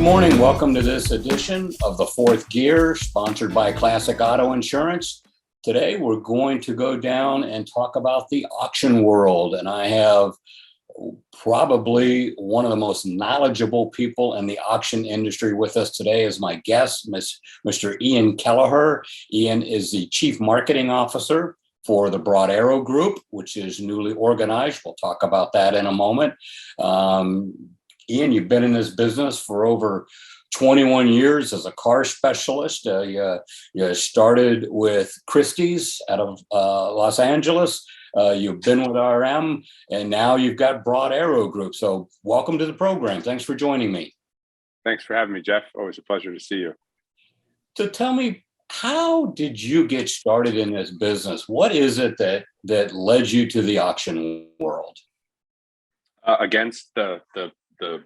morning. Welcome to this edition of the Fourth Gear, sponsored by Classic Auto Insurance. Today, we're going to go down and talk about the auction world. And I have probably one of the most knowledgeable people in the auction industry with us today as my guest, Mr. Ian Kelleher. Ian is the Chief Marketing Officer for the Broad Arrow Group, which is newly organized. We'll talk about that in a moment. Ian, you've been in this business for over 21 years as a car specialist. You started with Christie's out of Los Angeles. You've been with RM, and now you've got Broad Arrow Group. So welcome to the program. Thanks for joining me. Thanks for having me, Jeff. Always a pleasure to see you. So tell me, how did you get started in this business? What is it that led you to the auction world? Against the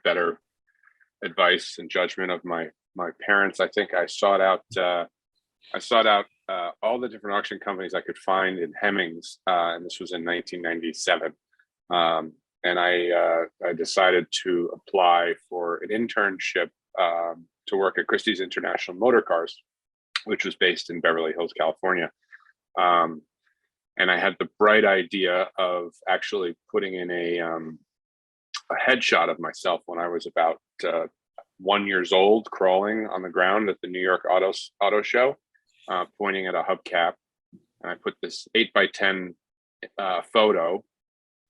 better advice and judgment of my parents, I think I sought out all the different auction companies I could find in Hemmings, and this was in 1997. And I decided to apply for an internship to work at Christie's International Motor Cars, which was based in Beverly Hills, California. And I had the bright idea of actually putting in a headshot of myself when I was about 1 year old, crawling on the ground at the New York Auto Show, pointing at a hubcap. And I put this 8x10 photo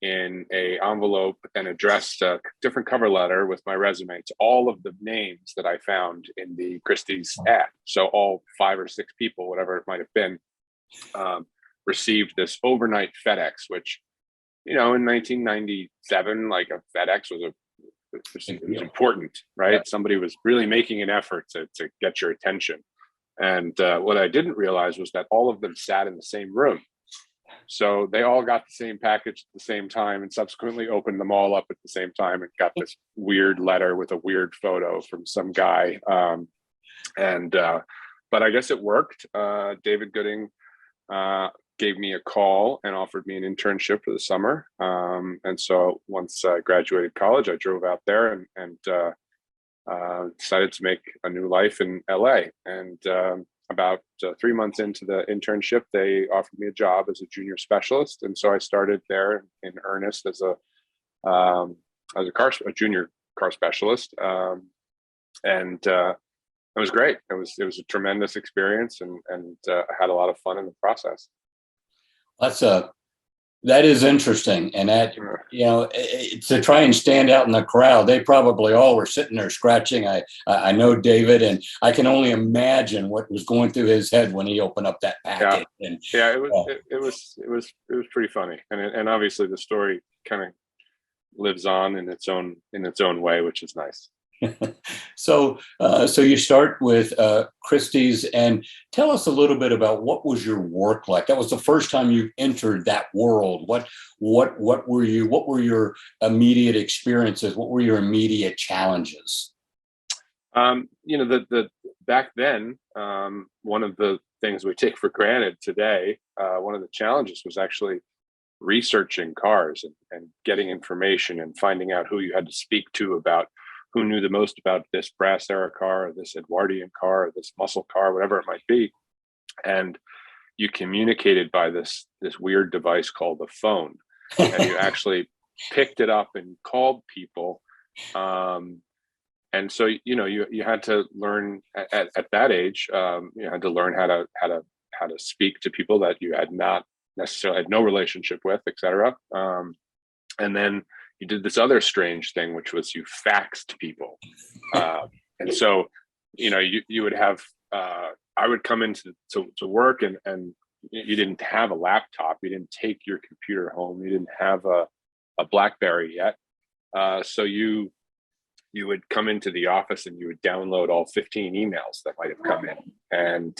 in a envelope and addressed a different cover letter with my resume to all of the names that I found in the Christie's ad. So all 5 or 6 people, whatever it might have been, received this overnight FedEx, which, in 1997, like a FedEx was important, right? Yeah. Somebody was really making an effort to get your attention. And what I didn't realize was that all of them sat in the same room. So they all got the same package at the same time and subsequently opened them all up at the same time and got this weird letter with a weird photo from some guy. But I guess it worked. David Gooding gave me a call and offered me an internship for the summer. And so once I graduated college, I drove out there and decided to make a new life in LA. And about 3 months into the internship, they offered me a job as a junior specialist. And so I started there in earnest as a junior car specialist. And it was great. It was a tremendous experience, and I had a lot of fun in the process. That is interesting. And that, to try and stand out in the crowd, they probably all were sitting there scratching. I know David, and I can only imagine what was going through his head when he opened up that package. Yeah, it was pretty funny. And obviously the story kind of lives on in its own way, which is nice. So you start with Christie's, and tell us a little bit about what was your work like. That was the first time you entered that world. What were your immediate experiences? What were your immediate challenges? The back then, one of the things we take for granted today, one of the challenges was actually researching cars and getting information and finding out who you had to speak to about who knew the most about this brass era car, or this Edwardian car, or this muscle car, whatever it might be. And you communicated by this weird device called the phone. And you actually picked it up and called people. And so, you had to learn at that age, you had to learn how to speak to people that you had not necessarily had no relationship with, et cetera. And then you did this other strange thing, which was you faxed people. And so, you would have, I would come into to work and you didn't have a laptop. You didn't take your computer home. You didn't have a BlackBerry yet. So you would come into the office and you would download all 15 emails that might have come in. And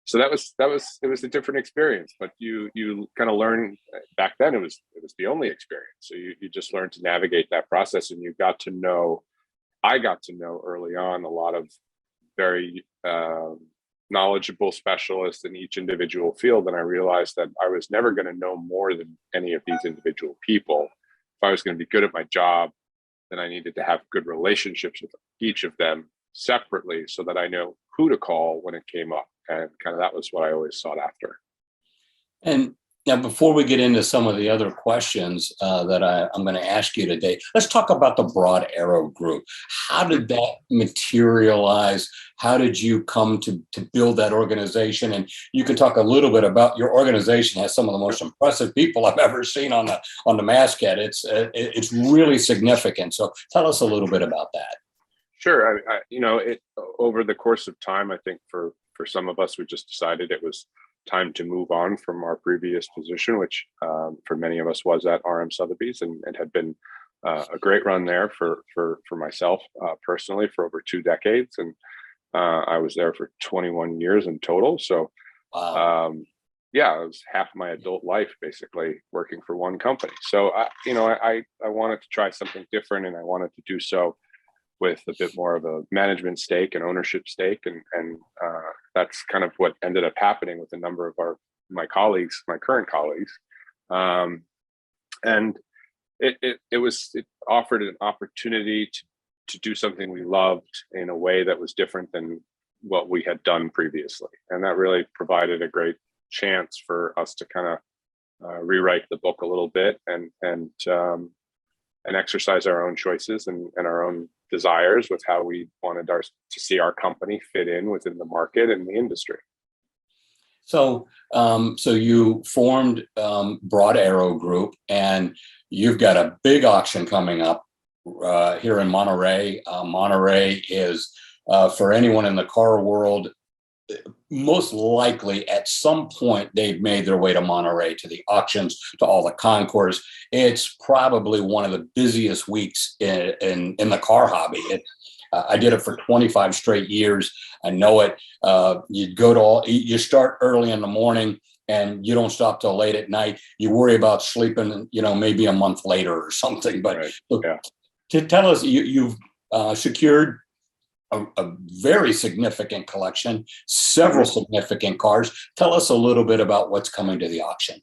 so it was a different experience, but you kind of learn. Back then it was the only experience. So you just learned to navigate that process, and I got to know early on a lot of very knowledgeable specialists in each individual field. And I realized that I was never going to know more than any of these individual people. If I was going to be good at my job, then I needed to have good relationships with each of them separately so that I know who to call when it came up. And kind of that was what I always sought after. And now, before we get into some of the other questions that I'm going to ask you today, let's talk about the Broad Arrow Group. How did that materialize? How did you come to build that organization? And you can talk a little bit about your organization. Has some of the most impressive people I've ever seen on the masthead. It's really significant. So tell us a little bit about that. Sure. Over the course of time, I think for some of us, we just decided it was time to move on from our previous position, which for many of us was at RM Sotheby's, and it had been a great run there for myself personally for over 2 decades, and I was there for 21 years in total. So, Wow. yeah, it was half my adult life basically working for one company. So, I wanted to try something different, and I wanted to do so with a bit more of a management stake and ownership stake. And that's kind of what ended up happening with a number of my current colleagues. And it offered an opportunity to do something we loved in a way that was different than what we had done previously. And that really provided a great chance for us to kind of rewrite the book a little bit and exercise our own choices and our own desires with how we wanted to see our company fit in within the market and the industry. So, so you formed Broad Arrow Group, and you've got a big auction coming up here in Monterey. Monterey is, for anyone in the car world, most likely at some point they've made their way to Monterey, to the auctions, to all the concours. It's probably one of the busiest weeks in the car hobby. I did it for 25 straight years. I know it. You start early in the morning and you don't stop till late at night. You worry about sleeping, maybe a month later or something. But Right. look, Yeah. to tell us, you've secured a very significant collection, several significant cars. Tell us a little bit about what's coming to the auction.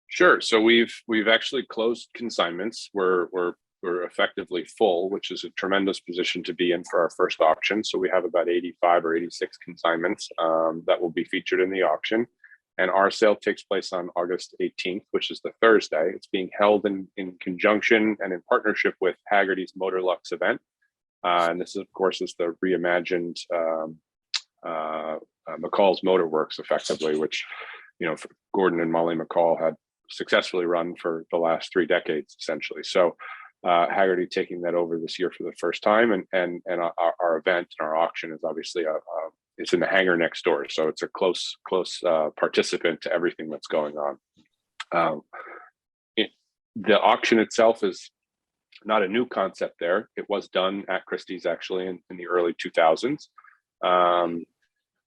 Sure. So we've actually closed consignments. We're effectively full, which is a tremendous position to be in for our first auction. So we have about 85 or 86 consignments that will be featured in the auction. And our sale takes place on August 18th, which is the Thursday. It's being held in conjunction and in partnership with Haggerty's Motor Lux event. And this, of course, is the reimagined McCall's Motor Works, effectively, which, Gordon and Molly McCall had successfully run for the last 3 decades, essentially. So Haggerty taking that over this year for the first time, and our event and our auction is obviously it's in the hangar next door, so it's a close participant to everything that's going on. The auction itself is not a new concept there. It was done at Christie's actually in the early 2000s.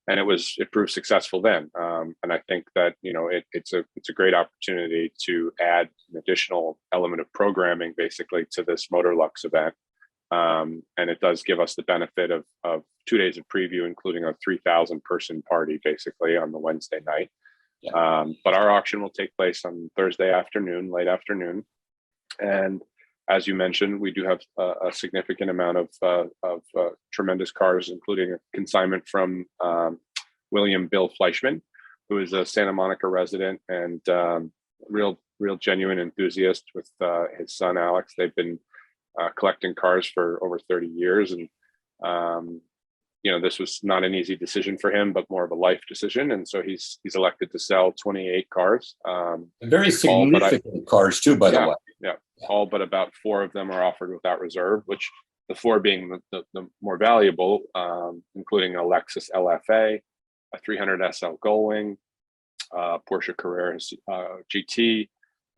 And it proved successful then. And I think that, it's a great opportunity to add an additional element of programming basically to this Motor Lux event. And it does give us the benefit of 2 days of preview, including a 3,000 person party basically on the Wednesday night. Yeah. But our auction will take place on Thursday afternoon, late afternoon. And as you mentioned, we do have a significant amount of tremendous cars, including a consignment from William Bill Fleischman, who is a Santa Monica resident and real genuine enthusiast with his son Alex. They've been collecting cars for over 30 years, and this was not an easy decision for him, but more of a life decision. And so he's elected to sell 28 cars. Very significant cars too, by the way. Yeah. All but about 4 of them are offered without reserve, which the 4 being the more valuable, including a Lexus LFA, a 300 SL Gullwing, Porsche Carrera GT,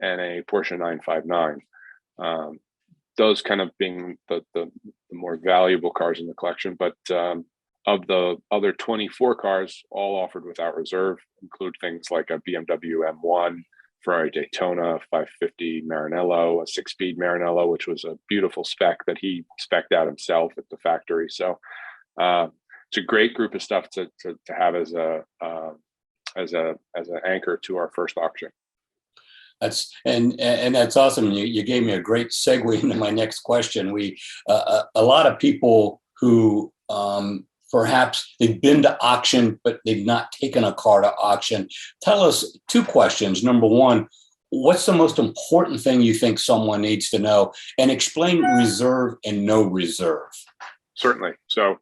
and a Porsche 959. Those kind of being the more valuable cars in the collection. But of the other 24 cars, all offered without reserve, include things like a BMW M1, Ferrari Daytona, 550 Maranello, a 6-speed Maranello, which was a beautiful spec that he spec'd out himself at the factory. So it's a great group of stuff to have as an anchor to our first auction. And that's awesome. You gave me a great segue into my next question. A lot of people who perhaps they've been to auction, but they've not taken a car to auction. Tell us two questions. Number one, what's the most important thing you think someone needs to know? And explain reserve and no reserve. Certainly. So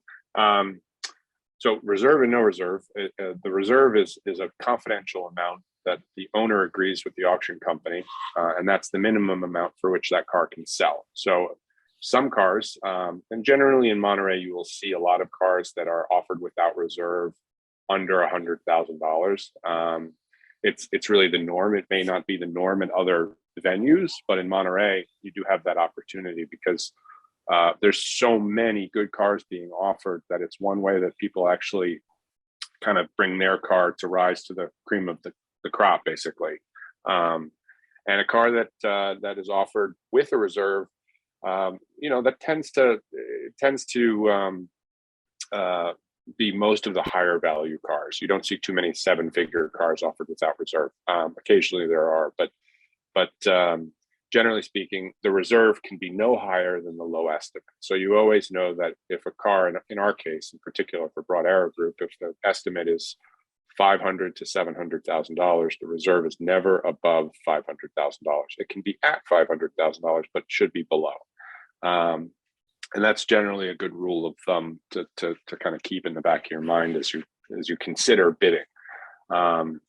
reserve and no reserve. The reserve is a confidential amount that the owner agrees with the auction company, and that's the minimum amount for which that car can sell. So some cars, and generally in Monterey, you will see a lot of cars that are offered without reserve under $100,000. It's really the norm. It may not be the norm in other venues, but in Monterey, you do have that opportunity because there's so many good cars being offered that it's one way that people actually kind of bring their car to rise to the cream of the crop, basically. And a car that is offered with a reserve, that tends to be most of the higher value cars. You don't see too many 7-figure cars offered without reserve. Occasionally there are, but generally speaking, the reserve can be no higher than the low estimate. So you always know that if a car, in our case, in particular for Broad Arrow Group, if the estimate is $500,000 to $700,000, the reserve is never above $500,000. It can be at $500,000, but should be below. And that's generally a good rule of thumb to kind of keep in the back of your mind as you consider bidding. And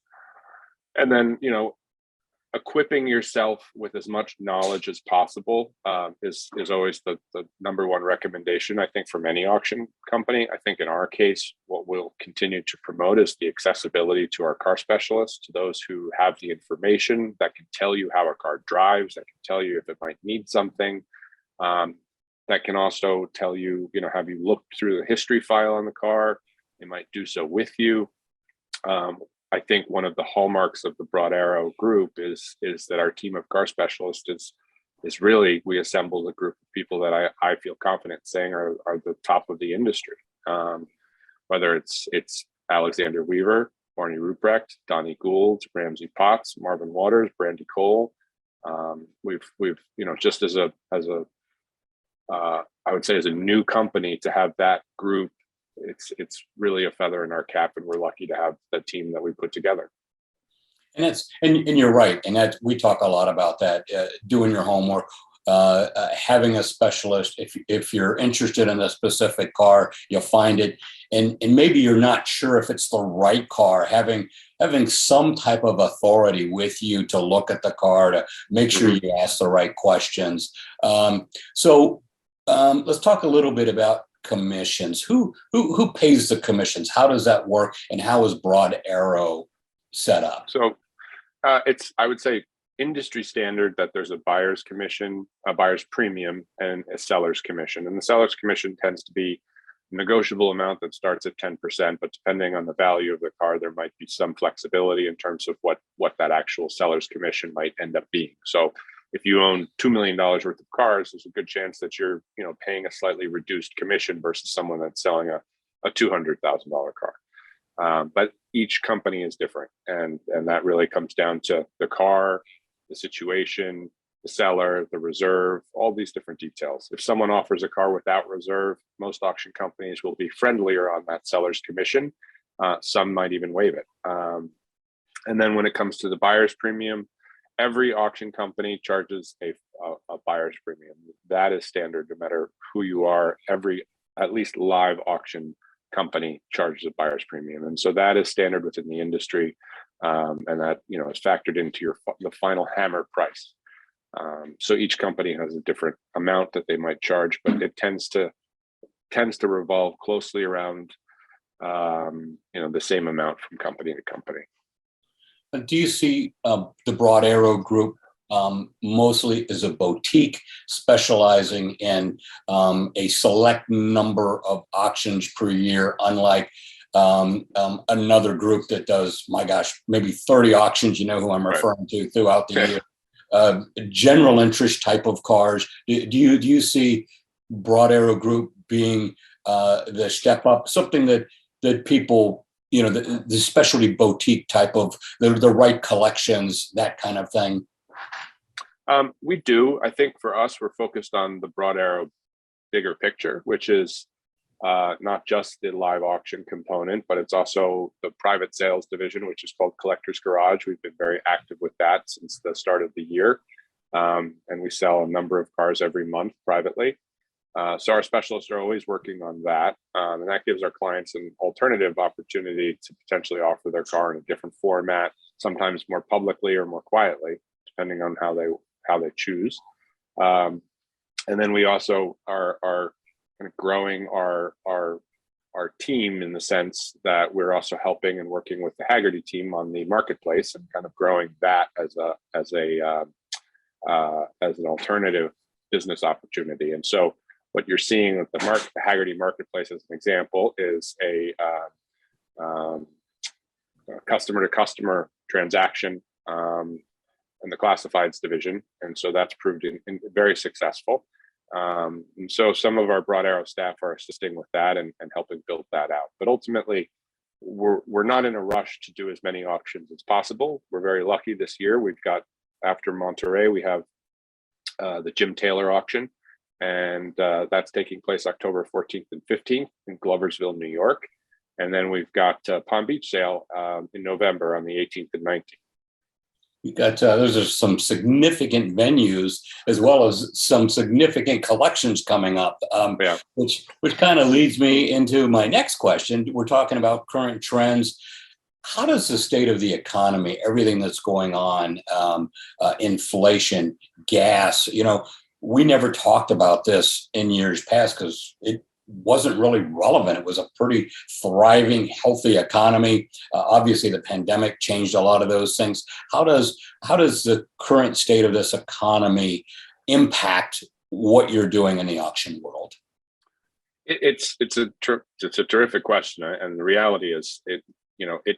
then, equipping yourself with as much knowledge as possible is always the number one recommendation, I think, from any auction company. I think in our case, what we'll continue to promote is the accessibility to our car specialists, to those who have the information that can tell you how a car drives, that can tell you if it might need something, that can also tell you, have you looked through the history file on the car? They might do so with you. I think one of the hallmarks of the Broad Arrow Group is that our team of car specialists is really, we assembled a group of people that I feel confident saying are the top of the industry. Whether it's Alexander Weaver, Barney Ruprecht, Donnie Gould, Ramsey Potts, Marvin Waters, Brandy Cole. We've just as a I would say as a new company to have that group, it's really a feather in our cap, and we're lucky to have the team that we put together. And you're right, and that we talk a lot about that. Doing your homework, having a specialist. If you're interested in a specific car, you'll find it, and maybe you're not sure if it's the right car. Having some type of authority with you to look at the car to make sure you ask the right questions. So let's talk a little bit about commissions. Who pays the commissions? How does that work? And how is Broad Arrow set up? So it's, I would say, industry standard that there's a buyer's commission, a buyer's premium, and a seller's commission. And the seller's commission tends to be a negotiable amount that starts at 10%, but depending on the value of the car, there might be some flexibility in terms of what that actual seller's commission might end up being. So if you own $2 million worth of cars, there's a good chance that you're, paying a slightly reduced commission versus someone that's selling a $200,000 car. But each company is different, and that really comes down to the car, the situation, the seller, the reserve, all these different details. If someone offers a car without reserve, most auction companies will be friendlier on that seller's commission. Some might even waive it. And then when it comes to the buyer's premium, every auction company charges a buyer's premium. That is standard, no matter who you are. Every, at least live auction company, charges a buyer's premium, and so that is standard within the industry, and that is factored into the final hammer price. So each company has a different amount that they might charge, but it tends to revolve closely around the same amount from company to company. Do you see the Broad Arrow Group mostly as a boutique specializing in a select number of auctions per year, unlike another group that does, my gosh, maybe 30 auctions, who I'm referring to, throughout the year? General interest type of cars. Do you see Broad Arrow Group being the step up, something that people, the specialty boutique type of the right collections, that kind of thing? We do. I think for us, we're focused on the broad arrow bigger picture, which is not just the live auction component, but it's also the private sales division, which is called Collector's Garage. We've been very active with that since the start of the year. And we sell a number of cars every month privately. So our specialists are always working on that. And that gives our clients an alternative opportunity to potentially offer their car in a different format, sometimes more publicly or more quietly, depending on how they choose. And then we also are kind of growing our team in the sense that we're also helping and working with the Haggerty team on the marketplace and kind of growing that as an alternative business opportunity. And so what you're seeing with the Haggerty marketplace, as an example, is a customer to customer transaction in the classifieds division. And so that's proved in very successful. And so some of our broad arrow staff are assisting with that and helping build that out. But ultimately, we're not in a rush to do as many auctions as possible. We're very lucky this year. We've got, after Monterey, we have the Jim Taylor auction, and that's taking place October 14th and 15th in Gloversville, New York. And then we've got Palm Beach sale in November on the 18th and 19th. You got those are some significant venues as well as some significant collections coming up, which kind of leads me into my next question. We're talking about current trends. How does the state of the economy, everything that's going on, inflation, gas, we never talked about this in years past because it wasn't really relevant. It was a pretty thriving, healthy economy. Obviously, the pandemic changed a lot of those things. How does the current state of this economy impact what you're doing in the auction world? It's a terrific question, and the reality is it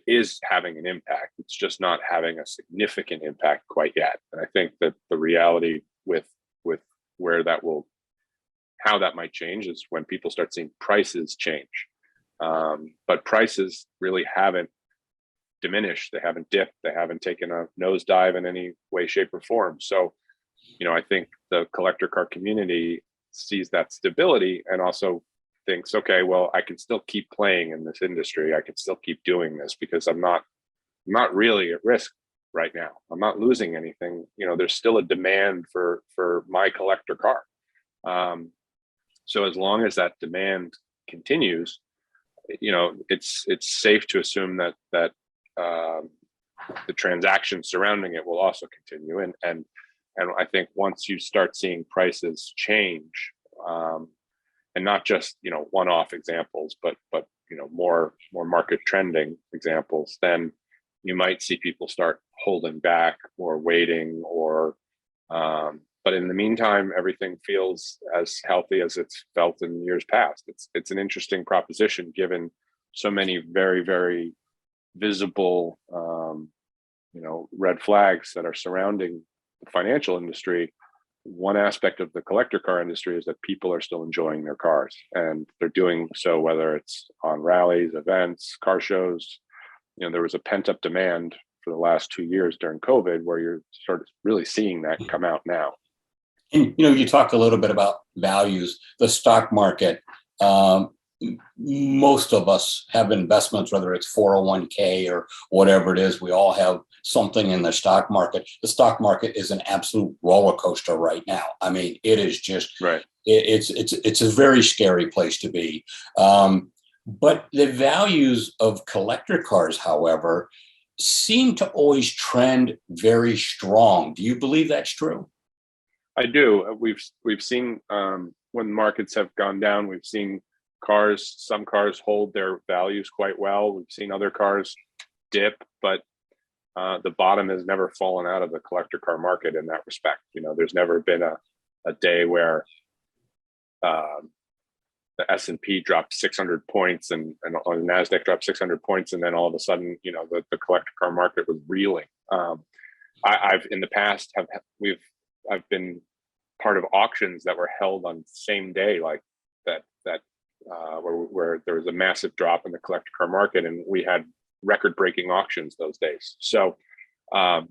is having an impact. It's just not having a significant impact quite yet. And I think that the reality with where that will, how that might change is when people start seeing prices change. But prices really haven't diminished. They haven't dipped. They haven't taken a nosedive in any way, shape, or form. So, I think the collector car community sees that stability and also thinks, okay, well, I can still keep playing in this industry. I can still keep doing this because I'm not really at risk right now. I'm not losing anything. There's still a demand for my collector car. So as long as that demand continues, it's safe to assume that the transactions surrounding it will also continue. And I think once you start seeing prices change, and not just one-off examples, but more market trending examples, then you might see people start holding back or waiting or. But in the meantime, everything feels as healthy as it's felt in years past. It's an interesting proposition given so many very, very visible, red flags that are surrounding the financial industry. One aspect of the collector car industry is that people are still enjoying their cars, and they're doing so whether it's on rallies, events, car shows. There was a pent-up demand for the last 2 years during COVID where you're sort of really seeing that come out now. And, you talk a little bit about values, the stock market. Most of us have investments, whether it's 401k or whatever it is. We all have something in the stock market. The stock market is an absolute roller coaster right now. I mean, it is just, right. It's a very scary place to be. But the values of collector cars, however, seem to always trend very strong. Do you believe that's true? I do. We've seen when markets have gone down, we've seen some cars hold their values quite well. We've seen other cars dip, but the bottom has never fallen out of the collector car market in that respect. There's never been a day where the S&P dropped 600 points and on the NASDAQ dropped 600 points. And then all of a sudden, the collector car market was reeling. I've in the past I've been part of auctions that were held on the same day, like that where there was a massive drop in the collector car market, and we had record-breaking auctions those days. So I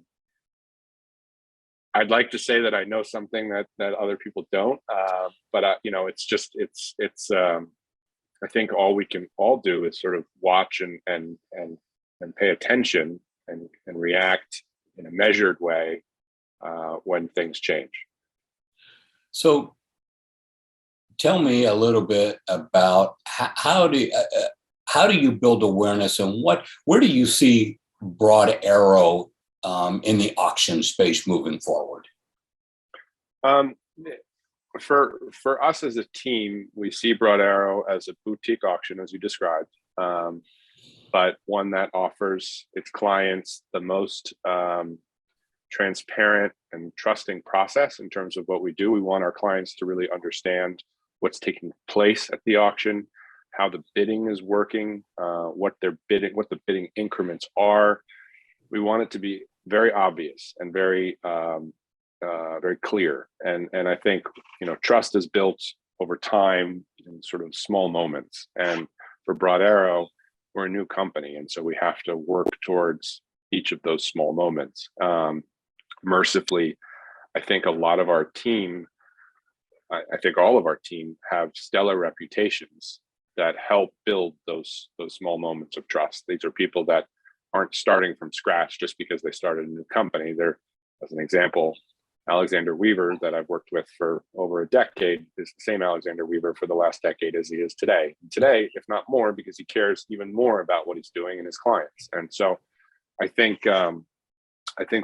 I'd like to say that I know something that other people don't, but you know, I think all we can all do is sort of watch and pay attention and react in a measured way when things change. So tell me a little bit about how do you build awareness, and where do you see Broad Arrow in the auction space moving forward? Um, for us as a team, we see Broad Arrow as a boutique auction, as you described, but one that offers its clients the most transparent and trusting process in terms of what we do. We want our clients to really understand what's taking place at the auction, how the bidding is working, what they're bidding, what the bidding increments are. We want it to be very obvious and very clear. And I think, you know, trust is built over time in sort of small moments. And for Broad Arrow, we're a new company, and so we have to work towards each of those small moments. Mercifully, I think a lot of our team, I think all of our team have stellar reputations that help build those small moments of trust. These are people that aren't starting from scratch just because they started a new company. They're, as an example, Alexander Weaver, that I've worked with for over a decade, is the same Alexander Weaver for the last decade as he is today. And today, if not more, because he cares even more about what he's doing and his clients. And so I think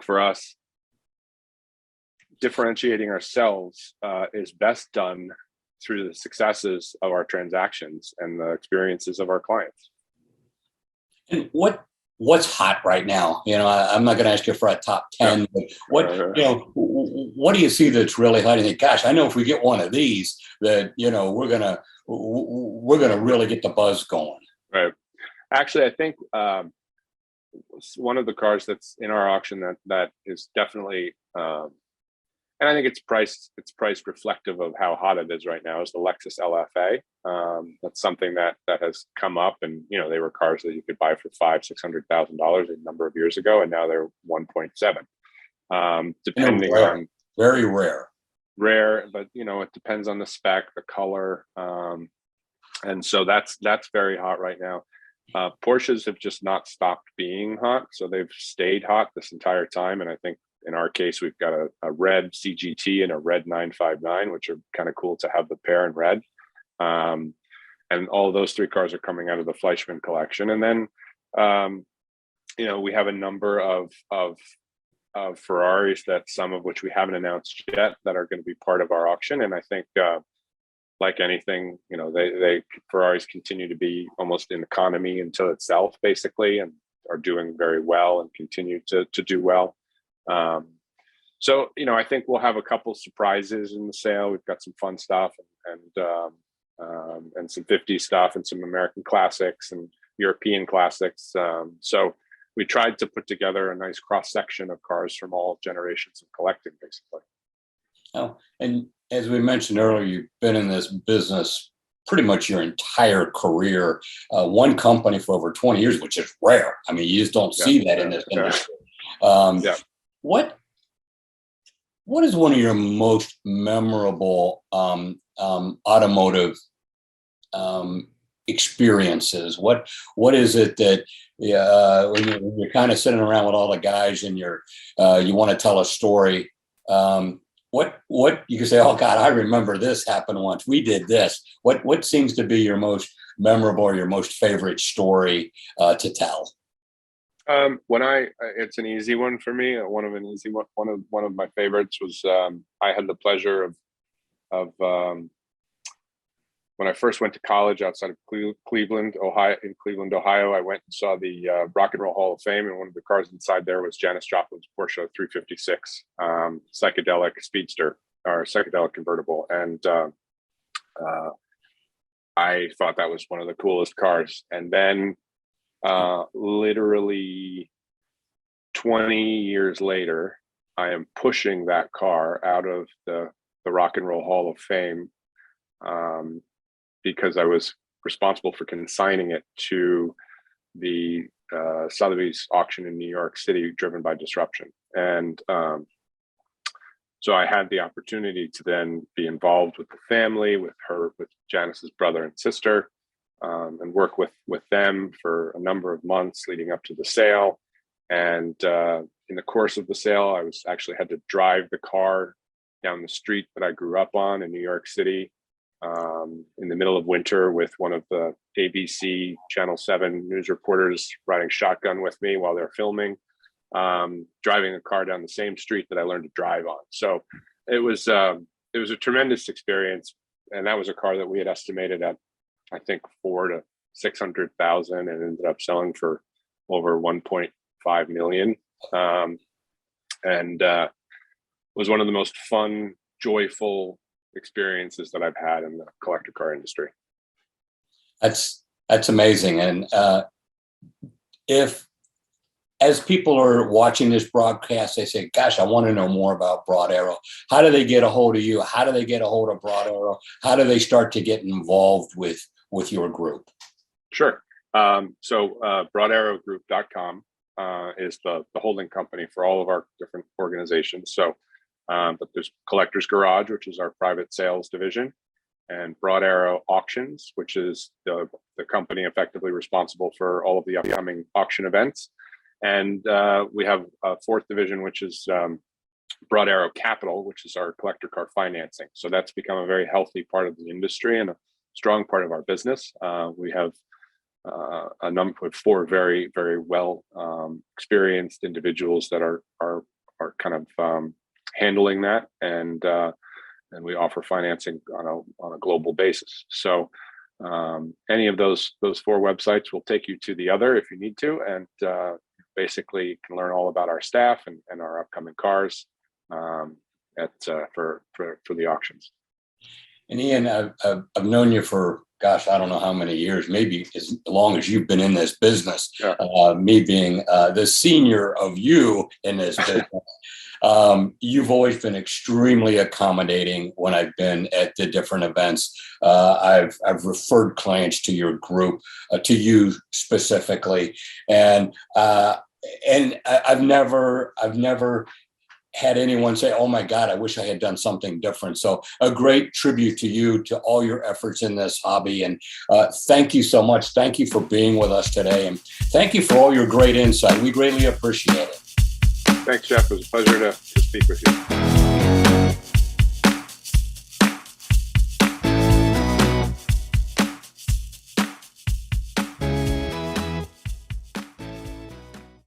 for us, differentiating ourselves is best done through the successes of our transactions and the experiences of our clients. And what's hot right now? You know, I'm not going to ask you for a top 10, but what do you see that's really hot? You think, gosh, I know if we get one of these, that, you know, we're gonna really get the buzz going. Right. Actually, I think one of the cars that's in our auction that is definitely, and I think it's priced reflective of how hot it is right now, is the Lexus LFA. That's something that has come up, and you know, they were cars that you could buy for $500,000-$600,000 a number of years ago, and now they're 1.7. Depending on, very rare, but you know, it depends on the spec, the color, and so that's very hot right now. Porsches have just not stopped being hot, so they've stayed hot this entire time, and I think in our case, we've got a red CGT and a red 959, which are kind of cool to have the pair in red. And all of those three cars are coming out of the Fleischmann collection. And then, you know, we have a number of Ferraris, that some of which we haven't announced yet, that are going to be part of our auction. And I think, like anything, you know, Ferraris continue to be almost an economy until itself, basically, and are doing very well and continue to do well. So, you know, I think we'll have a couple surprises in the sale. We've got some fun stuff and some 50s stuff and some American classics and European classics. So we tried to put together a nice cross section of cars from all generations of collecting, basically. Oh, and as we mentioned earlier, you've been in this business pretty much your entire career. One company for over 20 years, which is rare. I mean, you just don't see that in this industry. What is one of your most memorable automotive experiences? What is it that when you're kind of sitting around with all the guys and you want to tell a story? What you can say, oh God, I remember this happened once. We did this. What seems to be your most memorable or your most favorite story to tell? It's an easy one for me. One of my favorites was, I had the pleasure of when I first went to college outside of Cleveland, Ohio. In Cleveland, Ohio, I went and saw the Rock and Roll Hall of Fame, and one of the cars inside there was Janis Joplin's Porsche 356 psychedelic speedster, or psychedelic convertible, and I thought that was one of the coolest cars. And then literally 20 years later, I am pushing that car out of the Rock and Roll Hall of Fame because I was responsible for consigning it to the Sotheby's auction in New York City, driven by disruption. And So I had the opportunity to then be involved with the family, with Janice's brother and sister, and work with them for a number of months leading up to the sale. And in the course of the sale, I was actually had to drive the car down the street that I grew up on in New York City in the middle of winter with one of the ABC Channel 7 news reporters riding shotgun with me while they're filming, driving a car down the same street that I learned to drive on. So it was a tremendous experience. And that was a car that we had estimated at, I think, 400,000 to 600,000, and ended up selling for over 1.5 million. And was one of the most fun, joyful experiences that I've had in the collector car industry. That's amazing. And if, as people are watching this broadcast, they say, gosh, I want to know more about Broad Arrow. How do they get a hold of you? How do they get a hold of Broad Arrow? How do they start to get involved with your group? Sure. So broadarrowgroup.com is the holding company for all of our different organizations. So, but there's Collector's Garage, which is our private sales division, and Broad Arrow Auctions, which is the company effectively responsible for all of the upcoming auction events. And we have a fourth division, which is Broad Arrow Capital, which is our collector car financing. So that's become a very healthy part of the industry and a strong part of our business. We have a number of 4 very, very well experienced individuals that are kind of handling that, and we offer financing on a global basis. So any of those 4 websites will take you to the other if you need to, and basically can learn all about our staff and our upcoming cars for the auctions. And Ian, I've known you for, gosh, I don't know how many years, maybe as long as you've been in this business, yeah. Me being the senior of you in this business. You've always been extremely accommodating when I've been at the different events. I've referred clients to your group, to you specifically, and I've never had anyone say, "Oh my God, I wish I had done something different." So a great tribute to you, to all your efforts in this hobby, and thank you so much. Thank you for being with us today, and thank you for all your great insight. We greatly appreciate it. Thanks, Jeff. It was a pleasure to speak with you.